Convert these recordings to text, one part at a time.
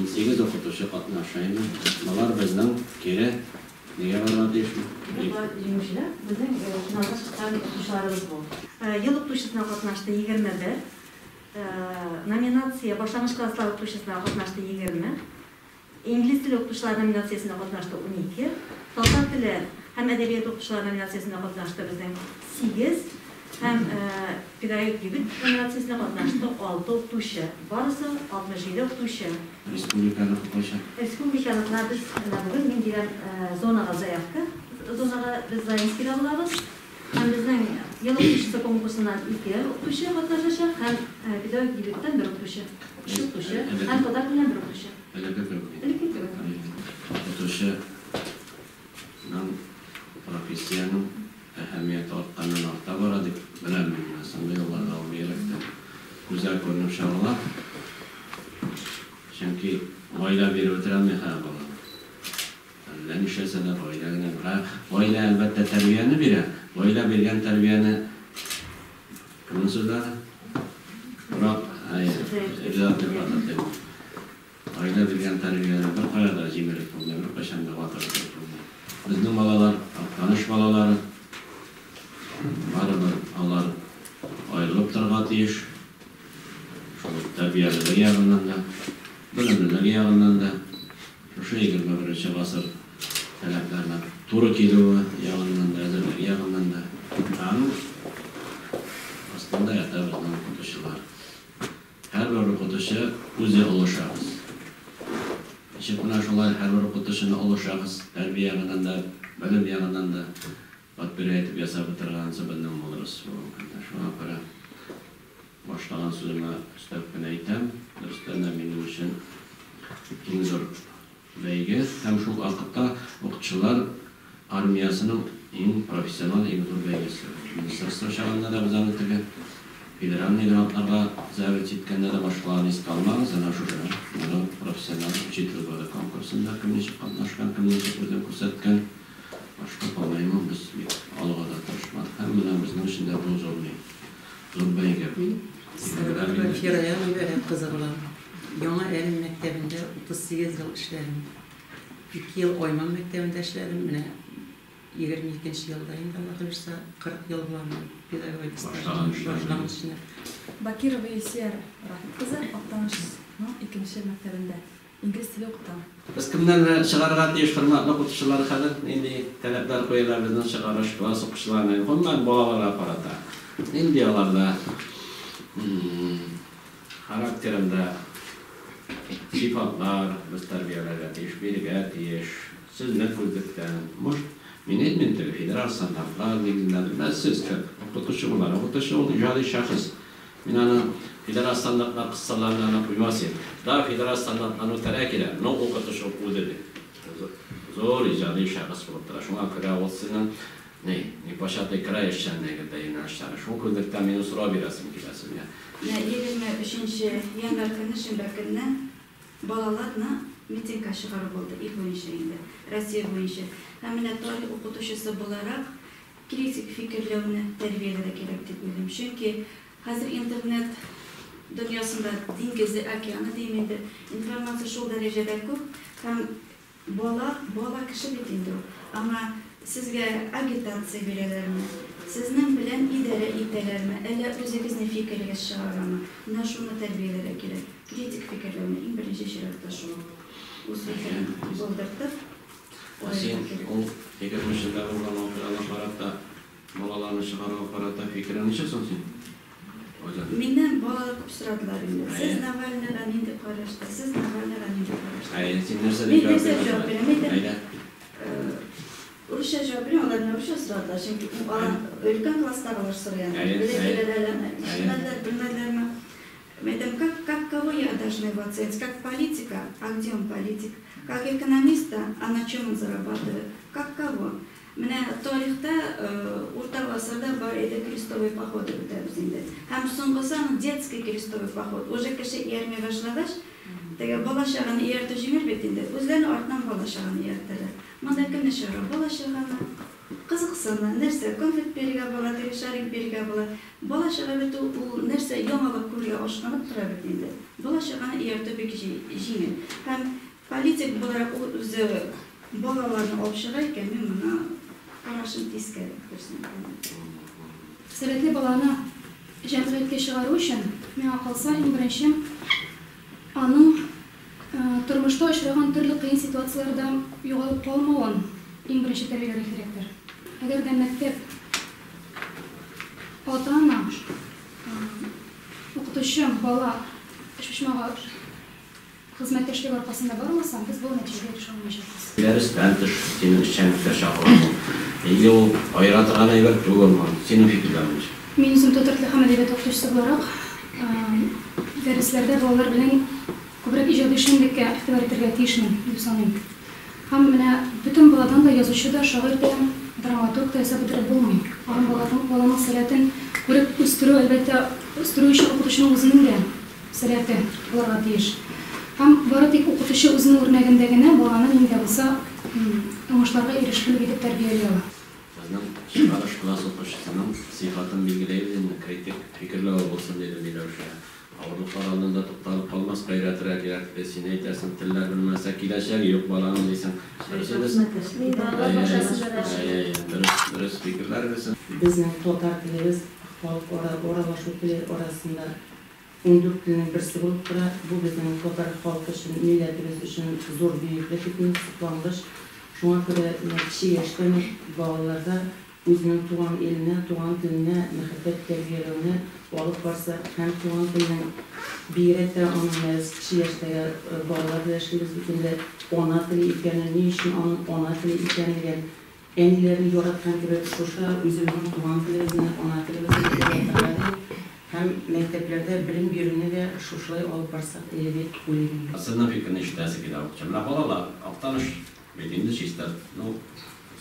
18 okutuşu katnaşayım. Bunlar bizden kere neye varlar değişmi? Bizim sınavda çıkan okutuşlarımız bu. Yıl okutuşusuna katnaştı 21. Nominatsiya başlangıç klaslar okutuşusuna katnaştı 20. İngiliz dili okutuşlar nominatsiyasına katnaştı 12. Tatar dili hem edebiyat okutuşlar nominatsiyasına katnaştı bizden 8. Hem pedagogik gibi nominatsiyasına katnaştı 6 okutuşu. Barısı 67 okutuşu. Respublikanın okutuşu. Respublikalıklar biz bugün men diyen zonaga zayakı. Zonaga biz zayınskir alırız. Hem bizden yıl okutuşu konkursundan 2 okutuşu katnaşacak. Hem pedagogik gibilikten 1 okutuşu. 3 okutuşu. Hem tatar dilinden 1 okutuşu. Okutuşu profesiyanın ehemmiyeti artkanın arta varadık. Bilemem aslında yollarda olmayarak da güzel görünüş alırlar. Çünkü oila bir ötüremeye kaybala. Lan işeseler oila'nın oila elbette terbiyeni biri. Oila birgen terbiyeni kimin sözleri? Burak, hayır, evlat yapadı. Oila birgen terbiyeni bir kayada cimelik olmuyor, bir kaşanda vatırlık olmuyor. Bizden balalar, tanış balaları barıdır, onlar ayrılıp tırgat iş. Şu terbiyeleri yağından da, bilimlileri yağından da, şu 21. asır taleplerine turu kilovu yağından da, ezerleri yağından da. Yani aslında yatar bizden okutuşular. Her bir okutuşu uzi oluşağız. İşte buna şolay her bir okutuşunu oluşağız. Terbiye yağından da, bilim yağından da bak bir etip yasa bitirgansa benden oluruz. Şuna göre başlayan sözüme üstepken eytem. Üstlerine benim için en zor beyge. Hem şu vakıtta okutuşular armiyasının en profesyonel, en zor beygesi. Ministerstvo şağında da biz anlatırken federal migrantlarga zahmet etkende de başkalarını iskalmağız. Ana şu şuna profesyonel uçitil böyle konkursunda kimini katnaşkan, kimini özden kursetken başka palayımı biz alığa da tarışmadık. Hem bundan bizden içinde bu zor beyge. Firaya mübarek kızıqlar. Yana Erim mektebinde 38 yıl işlerim. 2 yıl Oyman mektebinde işlerim. Mine 22. yıldayım da Allah bilirse 40 yıl bulanım. Pedagogik başlangıç işine. Bakirova Elsiyer Rahim kızı Oktamış 2. mektebinde İngiliz dili okutan. Biz kimden çıkarığa değiştirmek okutuşuları kadar indi talepler koyarlar bizden çıkarış klas okutuşlarına. Ondan bağlar aparata. Indiyalarda karakterinde sıfatlar, biz terbiyelerle teşbirge teş, siz ne kurduktan, muş minetmentir, federal standartlar negizinde ben siz ki okutuşu bunlar, okutuşu onun icadi şahıs. Minanın federal standartlar kıssalarına uymasın. Daha federal standartlarını terk eder, ne okutuşu okudu. Zor icadi şahıs buluptur. Şuna göre olsunun ne başata kira yaşayanlar gibi inançlar. Şu kurduktan beni soru birazım gibisin ya. 23. yanvar günü şimdikinde balalarla miting aşıqarı oldu ilk boyunca, Rusya boyunca. Hemen tarih okutuşusu olarak kritik fikirlerini terbiyelere gerek diyebilirim. Çünkü hazır internet dünyasında dengizi, okyanı demeydi. İnformasyon şu derecede çok. Hem bala kişi bitindir. Ama sizge agitatsiya verelermi, sizin bilen idare itelermi, ele özünüzün fikirleri şağırımı, ne şunu terbiyelere gerek, kritik fikirlerini en birinci şirkette şu uz fikrini doldurttuk. Sen o fikir mışında olan operalar paratta, balalarını çıkarı operatta fikrini çıksın sen? Menden balalar kupsuradılar indi. Siz navalneran indi karıştı, siz navalneran indi karıştı. Hayır, sen nerede cevap veremedin? Rusya cevap veriyor, onlar ne Rusya sıradılar. Çünkü ülken klaslar var sıraya. Bilmediler mi? Как кого я должна его оценить? Как политика? А где он политик? Как экономиста? А на чем он зарабатывает? Как кого? Mene tarihte Orta Asır'da var idi крестовый поход bizinde. Hem sonrasında детский крестовый поход. Уже kişi yermeye başlamış. Tege balaşağını yerteceğim bitinde. Özlerini artdan balaşağını yerteler. Mandakın neşara balaşağını кызыксына, нәрсә конфет бергә була, шарик бергә була. Бала чага бит ул нәрсә яңалык күргә ашкынып тора бит инде. Бала чаганы ияртү бик җиңел. Һәм политик буларак ул үзе балаларны алып чыга икән, мин моны карашын тискәре күрсәтәм. Сәләтле баланы җәмгыятькә чыгару өчен, миңа калса, иң беренче аның тормышта очраган төрле кыен ситуацияләрдә югалып калмавын иң беренче тәрбияләргә кирәктер. Әгәр дә мәктәп, ата-ана, укытучы, бала эшмәгә хезмәттәшлек аркасында бармаса, без бу нәтиҗәгә ирешә алмаячакбыз. Дәрес бәндиш, синең эшчәнлеккә чакырасың. Инде ул айыра торган әйбер түгел мо? Синең фикерләрең? Мин үзем татар теле һәм әдәбият укытучысы буларак, дәресләрдә балалар белән күбрәк иҗади эшчәнлеккә игътибар итәргә тиешмен дип саныйм. Һәм менә бөтен баладан да язучы да, шагыйрь да, драматург да исәп бетереп булмый. Баланың сәләтен күреп үстерү, әлбәттә, үстерү өчен укытучының үзенең дә сәләте булырга тиеш. Һәм бары тик укытучы үзенең үрнәгендә генә баланы инде булса уңышларга ирешкән итеп тәрбияләй ала. Безнең чыгарыш класс укучысының сыйфатын билгеләйбез, критик фикерләр булсын диде Миләүшә. Авырлыклар алдында тукталып калмас гайрәтрәк кирәк. Син әйтерсең, телләр белмәсә киләчәге юк баланың дисең. Дөрес фикерләр бирсен. Безнең татар телебез халык аралашу телләр арасында 14 телнең берсе булып тора. Бу безнең татар халкы өчен, милләтебез өчен зур бөеклек итеп соклангыч. Шуңа күрә кече яшьтән балаларда үзенең туган иленә, туган теленә мәхәббәт тәрбияләүне алып барса, һәм туган теленең бигрәк тә аның кече яшьтәге балалар яшьләребез бөтенләй ана теле икәнен, ни өчен аның ана теле икәнлеген, әниләрне яраткан кебек шушы үзебезнең туган телебезне, ана телебезне яратырга һәм мәктәпләрдә белем бирүне дә шушылай алып барсак әле дип уйлыйм. Синең фикерне ишетәсе килә укучы. Менә балалар актаныш бит инде чистар,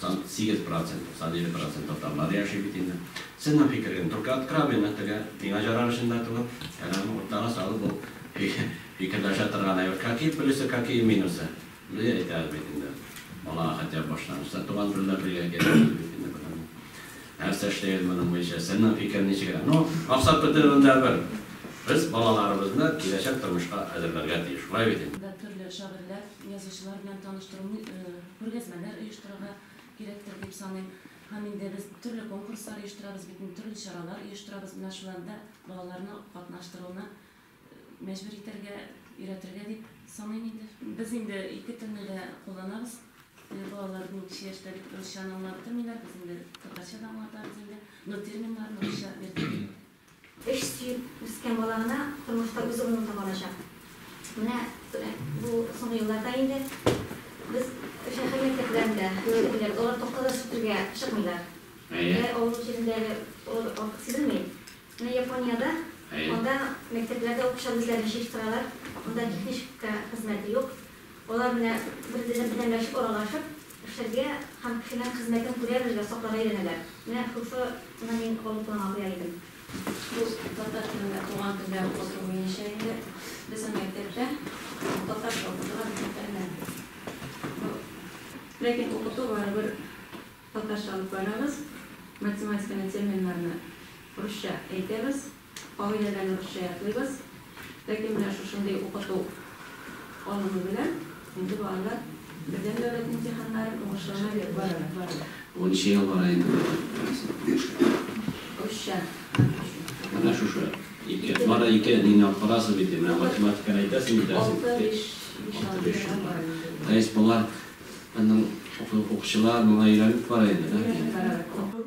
8%, 7% татарлар яши бит инде. Синең фикерен только откровенно теге миңа жарашында туган, яна уртага салып бу фикерләшә торган әйбер, какие плюсы, какие минусы. Менә әйтәбез бит инде. Бала хотя бы башланышта туган телдә бергә кирәк бит инде. Нәрсә эшләгән моның буенча, синең фикерне ничек? Максат бетергәндә бер biz балаларыбызны киләчәк тормышка әзерләргә тиеш. Шулай бит инде. Төрле шагыйрьләр, язучылар белән таныштыру күргәзмәләр оештырырга кирәктер дип саныйм. Һәм инде без төрле конкурслар оештырабыз, төрле чаралар оештырабыз. Менә шуларда балаларны катнаштыруны мәҗбүр итәргә, өйрәтергә дип саныйм инде. Без инде ике телне дә кулланабыз. Балаларның кече яшьтә русчаны аңлап тормыйлар, без инде татарча да аңлатабыз инде. Но терминнарны русча бирдек. Эш сөйіп үскен балағына тұрмышта өзі орнын таба алacak. Міне бұл соңғы жылдарда енді біз шәһәр мектептерінде олар тоқтада сүтірге шықмайлар. Ауыл жеріндегі уақыт сезілмейді. Міне Японияда онда мектеплерде оқушылар өздерін шештіралар, онда техника қызметі жоқ. Олар міне бір-бірден білемләшіп, оралашып, эшләргә һәм кешенең хезмәтен күрә белергә, сакларга өйрәнәләр. Менә шушы мин кабул кылган абый идем. Bu Tatar tilində, tuğan dildə oturduğu yenişəyində bizim məktəbdə Tatar şaltıqlar bitərlərdir. Lakin okutu var bir Tatar şaltıqlarımız, matematikinin terminlərini Rusça eйтəbiz, qavidələrini Rusça yatlıyız. Lakin mənə şuşunday okutu alımı bilən, indi bağlar birdən dövlət imtihanları oğuşlarına var. 12 yıl var ayında. Rusça. Mana şu. Bana iki dini aktarası bitti. Matematik ayetesi mi dersin? 6-5. Bunlar benim okuşçular bana öğrenip var ayında.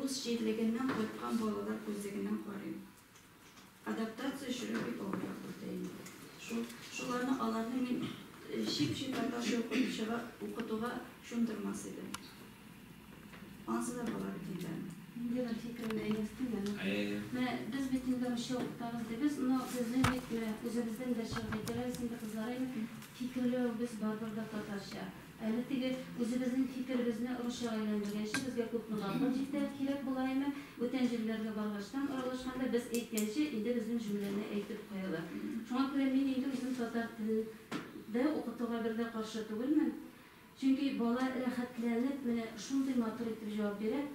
Rus şiirliğinden korkan balalar gözlerinden koruyun. Adaptasyon şöyle bir oluyor buradayım. Şularını alanı min şip arkadaşı okutuğa şundurmasıydı. Ansı da bala bitinden. Diyor fikrimle yastıyorum. Biz bitinde bir şey okutarız diyoruz. Ama bizden bitme, özümüzden de şahitler, şimdi kızlarım fikirler biz barbarda tatarşa. Elbette özümüzün fikirlerini Rusça aylandırgan şey bizga ko'p muloqotlar kerak bo'laymi? O'tgan yillarga barg'ashdan aralashganda biz aytgancha endi bizning jumlalarni aytib qo'yalar. Shunga ko'ra men endi o'zim tatar tilida o'qituvga birga qarshi tug'ilman. Chunki bola rahatlanib, mana shunday motor etib javob beradi.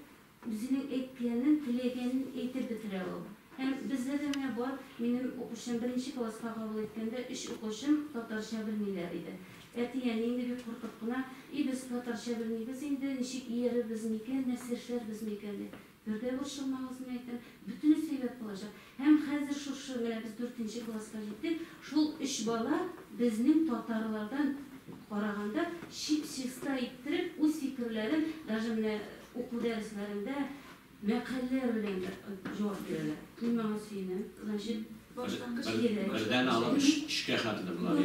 Bizning aytganin, tilegenin aytib bitira ol. Hem bizde de ne var? Benim okuşum birinci klasga kabul etkende 3 okuşum Tatarcha bilmeyler idi. Yani indi bir kurtuqına, biz Tatarcha bilmeyiz, indi nişik yeri bizmiken, nesirşler bizmiken de. Birde boşalmağız mıydı? Bütünü sebep olacak. Hem hazır şu biz 4. klasga gittik. Şol 3 bala bizning Tatarlardan qaraganda şipsista ittirip o fikirlerin даже okul derslerinde mekaller bilen cevap verirler. Bilmem suyunu. Başlangıç Birden alıp işe katıldılar.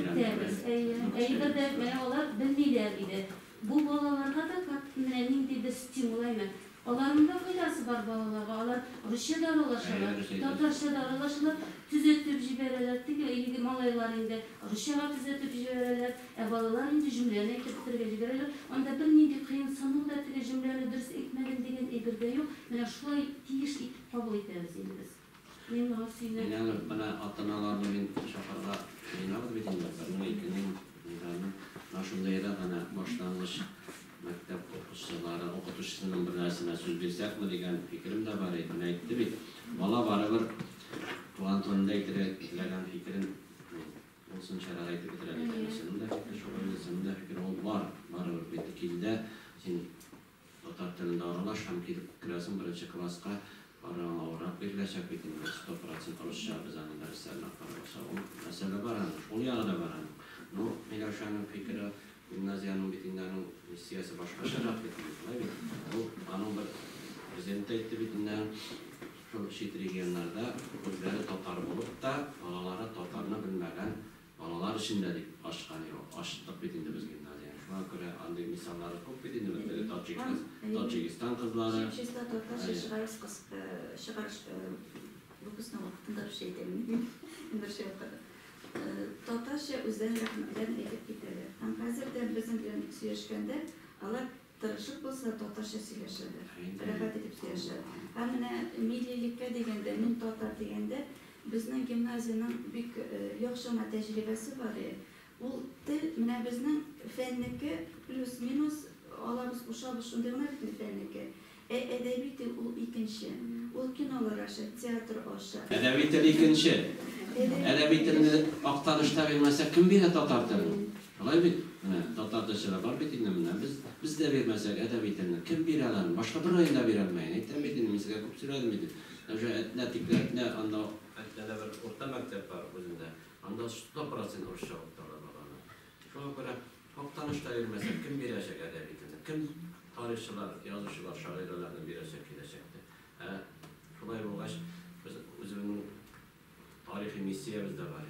Eğer de olar bilmeyler idi. Bu balalarda da katmenin dedi stimulayma. Onların da faydası var balalara. Onlar Rusya'da aralaşırlar, Tatarça'da aralaşırlar, tüzetip jibereler, ilgi malaylarında Rusya'ya tüzetip jibereler, balalar indi cümlelerine ekiptirge jibereler. Onda bir neydi kıyın sonunda tüge cümlelerine dürüst ekmedim degen ebirde yok. Mena şulay tiyiş itip kabul ederiz biz. Neyim hasine? Yani bana atanalarla ben şakarda yayınladı bitinler. Bunu ikinin naşunda yere bana başlangıç mektep okutuşçusunun bir dersine söz versek mi degen fikrim de var idi. Ne etti bit? Valla barıgır tuğan tonunda itiren fikrin olsun şeraraydı bitiren senin de fikir şoluydu, senin de fikir var. Barıgır bitti kilde sen Tatar tilinde aralaş hem kilip kiresin birinci klaska barıgına uğrap birleşek bitin 100% Rusça bizanın derslerine akarlarsa o mesele baranır. Onu yana da baranır. No, Miloš'un fikri gimnaziyanın bitinlerin siyasi başka şarap bitinler. O anın bir prezidente etti bitinler şu şehit regionlarda özleri Tatar bulup da balalara Tatarını bilmeden balalar içindedik başkanı yok. Açtık bitindi biz gimnaziyanı. Şu an göre andık misalları çok bitindi. Tacikistan kızları. Şipsista Tatarcha шығарыш выпускной вакытында bir şey demeyeyim. Bir şey yapar. Tatarcha özden rahmetlerini edip giderler. Hem hazır da bizim bilen söyleşkende Allah tırışık olsa Tatarcha söyleşirler. Rahat edip söyleşirler. Hem millilikке degende, min Tatar degende bizning gimnaziyanın büyük yaxşama tecrübesi var. Bu dil bizning fenniki plus minus alabız uşabız şunday bir fenniki. Edebi dil o ikinci. O kinolar aşı, tiyatro aşı. Edebi dil ikinci. Edebi dilini aktarışta vermezsek kim bilir Tatar dilini? Şolay bit. Tatar dilçiler var bitinimle. Biz de vermezsek edebi dilini kim bilir? Başka bir ayında verilmeyin. Etten bitinimizde çok sürelim bitin. Etnetikler ne anda etnede bir orta mektep var özünde. Anda 100% Rusça aktarlar bana. Şuna göre aktarışta vermezsek kim bilecek edebi dilini? Kim tarihçiler, yazıcılar, şairlerini bilecek gidecekti. Şolay boğaç, biz özümün tarihi misiyemiz de var.